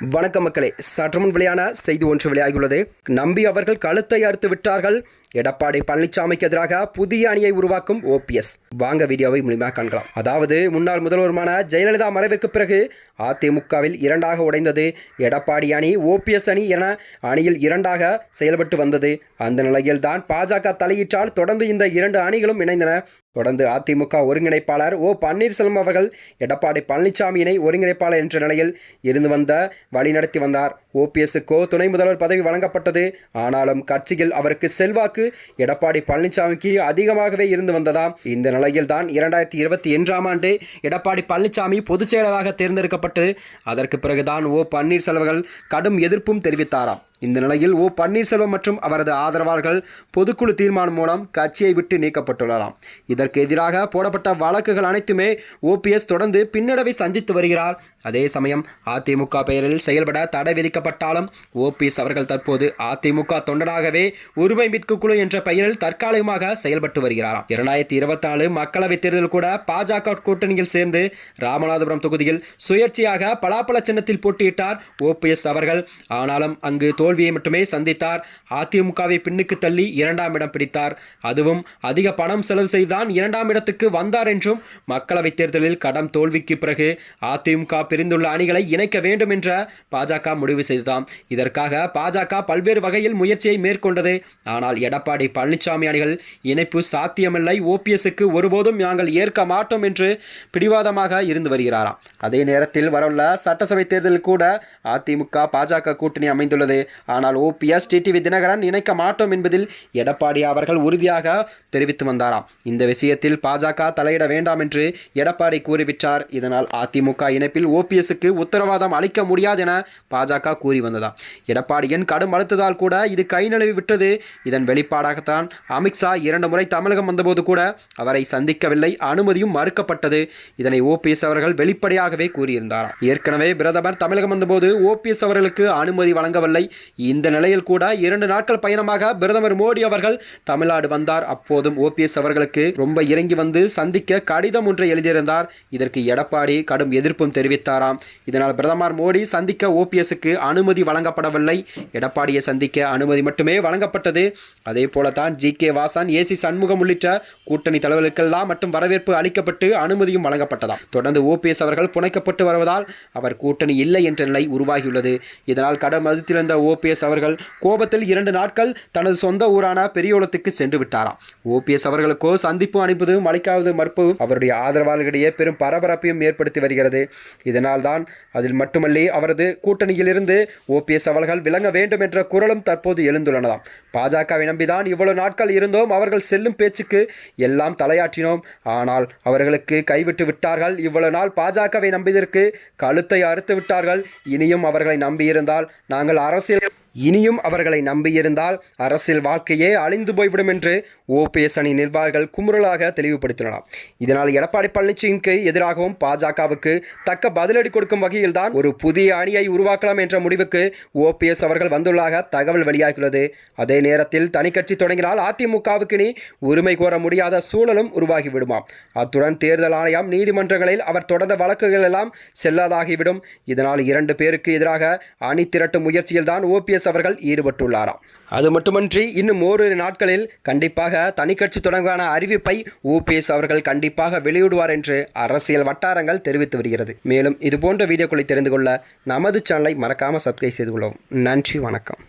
வணக்கம் மக்களே, சற்று முன் வெளியான செய்தி ஒன்று வெளியாகியுள்ளது. நம்பி அவர்கள் கழுத்தை அறுத்து விட்டார்கள். எடப்பாடி பழனிசாமிக்கு எதிராக புதிய அணியை உருவாக்கும் ஓபிஎஸ். வாங்க வீடியோவை மூலமாக காண்கலாம். அதாவது முன்னாள் முதல்வருமான ஜெயலலிதா மறைவிற்கு பிறகு அதிமுகவில் இரண்டாக உடைந்தது. எடப்பாடி அணி, ஓபிஎஸ் அணி என அணியில் இரண்டாக செயல்பட்டு வந்தது. அந்த நிலையில் தான் பாஜக தலையிட்டால் தொடர்ந்து இந்த இரண்டு அணிகளும் இணைந்தன. தொடர்ந்து அதிமுக ஒருங்கிணைப்பாளர் ஓ பன்னீர்செல்வம் அவர்கள் எடப்பாடி பழனிசாமியினை ஒருங்கிணைப்பாளர் என்ற நிலையில் இருந்து வழிநடத்தி வந்தார். ஓபிஎஸ்க்கோ துணை முதல்வர் பதவி வழங்கப்பட்டது. ஆனாலும் கட்சியில் அவருக்கு செல்வாக்கு எடப்பாடி பழனிசாமிக்கு அதிகமாகவே இருந்து வந்ததாம். இந்த நிலையில் தான் 2021ஆம் ஆண்டு எடப்பாடி பழனிசாமி பொதுச் செயலராக தேர்ந்தெடுக்கப்பட்டு அதற்கு பிறகுதான் ஓ பன்னீர்செல்வம் கடும் எதிர்ப்பும் தெரிவித்தாராம். இந்த நிலையில் ஓ பன்னீர்செல்வம் மற்றும் அவரது ஆதரவாளர்கள் பொதுக்குழு தீர்மானம் மூலம் கட்சியை விட்டு நீக்கப்பட்டுள்ளதாம். இதற்கு எதிராக போடப்பட்ட வழக்குகள் அனைத்துமே ஓபிஎஸ் தொடர்ந்து பின்னடைவை சந்தித்து வருகிறார். அதே சமயம் அதிமுக பெயரில் செயல்பட தடை விதிக்கப்பட்டாலும் ஓபிஎஸ் அவர்கள் தற்போது அதிமுக தொண்டனாகவே உரிமை மீட்பு குழு என்ற பெயரில் தற்காலிகமாக செயல்பட்டு வருகிறாராம். 2024 மக்களவைத் தேர்தல் கூட பாஜக கூட்டணியில் சேர்ந்து ராமநாதபுரம் தொகுதியில் சுயேட்சையாக பலாப்பழ சின்னத்தில் போட்டியிட்டார் ஓபிஎஸ் அவர்கள். ஆனாலும் அங்கு தோல்வியை மட்டுமே சந்தித்தார். அதிமுகவை பின்னுக்கு தள்ளி 2ஆம் இடம் பிடித்தார். அதுவும் அதிக பணம் செலவு செய்தான் 2ஆம் இடத்துக்கு வந்தார் என்றும் மக்களவைத் தேர்தலில் கடும் தோல்விக்கு பிறகு அதிமுக பிரிந்துள்ள அணிகளை இணைக்க வேண்டும் என்ற பாஜக முடிவு செய்ததாம். இதற்காக பாஜக பல்வேறு வகையில் முயற்சியை மேற்கொண்டது. ஆனால் எடப்பாடி பழனிசாமி அணிகள் இணைப்பு சாத்தியமில்லை, ஓபிஎஸ்க்கு ஒருபோதும் நாங்கள் ஏற்க மாட்டோம் என்று பிடிவாதமாக இருந்து வருகிறாராம். அதே நேரத்தில் வரவுள்ள சட்டசபை தேர்தலில் கூட அதிமுக பாஜக கூட்டணி அமைந்துள்ளது. ஆனால் ஓபிஎஸ் டிடிவி தினகரன் இணைக்க மாட்டோம் என்பதில் எடப்பாடி அவர்கள் உறுதியாக தெரிவித்து வந்தாராம். இந்த விஷயத்தில் பாஜக தலையிட வேண்டாம் என்று எடப்பாடி கூறிவிட்டார். இதனால் அதிமுக இணைப்பில் ஓபிஎஸ்க்கு உத்தரவாதம் அளிக்க முடியாது என பாஜக கூறி வந்ததா. எடப்பாடியின் கடும் அழுத்ததால் கூட இது கை நழுவி விட்டது. இதன் வெளிப்பாடாகத்தான் அமித்ஷா 2 முறை தமிழகம் வந்தபோது கூட அவரை சந்திக்கவில்லை, அனுமதியும் மறுக்கப்பட்டது. இதனை ஓபிஎஸ் அவர்கள் வெளிப்படையாகவே கூறியிருந்தாராம். ஏற்கனவே பிரதமர் தமிழகம் வந்தபோது ஓபிஎஸ் அவர்களுக்கு அனுமதி வழங்கவில்லை. இந்த நிலையில் கூட 2 நாட்கள் பயணமாக பிரதமர் மோடி அவர்கள் தமிழ்நாடு வந்தார். அப்போதும் ஓபிஎஸ் அவர்களுக்கு ரொம்ப இறங்கி வந்து சந்திக்க கடிதம் ஒன்றை எழுதியிருந்தார். இதற்கு எடப்பாடி கடும் எதிர்ப்பும் தெரிவித்தாராம். இதனால் பிரதமர் மோடி சந்திக்க ஓபிஎஸ்க்கு அனுமதி வழங்கப்படவில்லை. எடப்பாடியை சந்திக்க அனுமதி மட்டுமே வழங்கப்பட்டது. அதே போலத்தான் ஜி.கே. வாசன், ஏசி சண்முகம் உள்ளிட்ட கூட்டணி தலைவர்களுக்கெல்லாம் மட்டும் வரவேற்பு அளிக்கப்பட்டு அனுமதியும் வழங்கப்பட்டதாம். தொடர்ந்து ஓபிஎஸ் அவர்கள் புனைக்கப்பட்டு வருவதால் அவர் கூட்டணி இல்லை என்ற நிலை உருவாகியுள்ளது. இதனால் கடும் மதித்திருந்த ஓபிஎஸ் அவர்கள் கோபத்தில் 2 நாட்கள் தனது சொந்த ஊரான பெரியோளத்துக்கு சென்று விட்டாராம். ஓபிஎஸ் அவர்களுக்கோ சந்திப்பு அனுப்பது அளிக்காவது மறுப்பு அவருடைய ஆதரவாளர்களிடையே பெரும் பரபரப்பையும் ஏற்படுத்தி வருகிறது. இதனால் தான் அதில் மட்டுமல்ல, அவரது கூட்டணியிலிருந்து ஓபிஎஸ் அவர்கள் விளங்க வேண்டும் என்ற குரலும் தற்போது எழுந்துள்ளனதாம். பாஜகவை நம்பிதான் இவ்வளவு நாட்கள் இருந்தோம், அவர்கள் செல்லும் பேச்சுக்கு எல்லாம் தலையாற்றினோம், ஆனால் அவர்களுக்கு கைவிட்டு விட்டார்கள். இவ்வளவு நாள் பாஜகவை நம்பியதற்கு கழுத்தை அறுத்து விட்டார்கள். இனியும் அவர்களை நம்பியிருந்தால் அரசியல் வாழ்க்கையே அழிந்து போய்விடும் என்று ஓபிஎஸ் அணி நிர்வாகிகள் குமுறலாக தெளிவுபடுத்தினார். இதனால் எடப்பாடி பழனிசாமிக்கு எதிராகவும் பாஜகவுக்கு தக்க பதிலடி கொடுக்கும் வகையில் தான் ஒரு புதிய அணியை உருவாக்கலாம் என்ற முடிவுக்கு ஓபிஎஸ் அவர்கள் வந்துள்ளதாக தகவல் வெளியாகியுள்ளது. அதே நேரத்தில் தனி கட்சி தொடங்கினால் அதிமுகவுக்கு இனி உரிமை கோர முடியாத சூழலும் உருவாகிவிடுமாம். அத்துடன் தேர்தல் ஆணையம், நீதிமன்றங்களில் அவர் தொடர்ந்த வழக்குகள் எல்லாம் செல்லாதாகிவிடும். இதனால் 2 பேருக்கு எதிராக அணி திரட்டும் முயற்சியில் தான் ஓபிஎஸ் அவர்கள் ஈடுபட்டுள்ளாராம். அது மட்டுமன்றி இன்னும் ஓரிரு நாட்களில் கண்டிப்பாக தனி கட்சி தொடங்கான அறிவிப்பை ஓபிஎஸ் அவர்கள் கண்டிப்பாக வெளியிடுவார் என்று அரசியல் வட்டாரங்கள் தெரிவித்து வருகிறது. மேலும் இதுபோன்ற வீடியோக்களை தெரிந்து கொள்ள நமது சேனலை மறக்காமல் சப்ஸ்கிரைப் செய்து கொள்ளவும். நன்றி, வணக்கம்.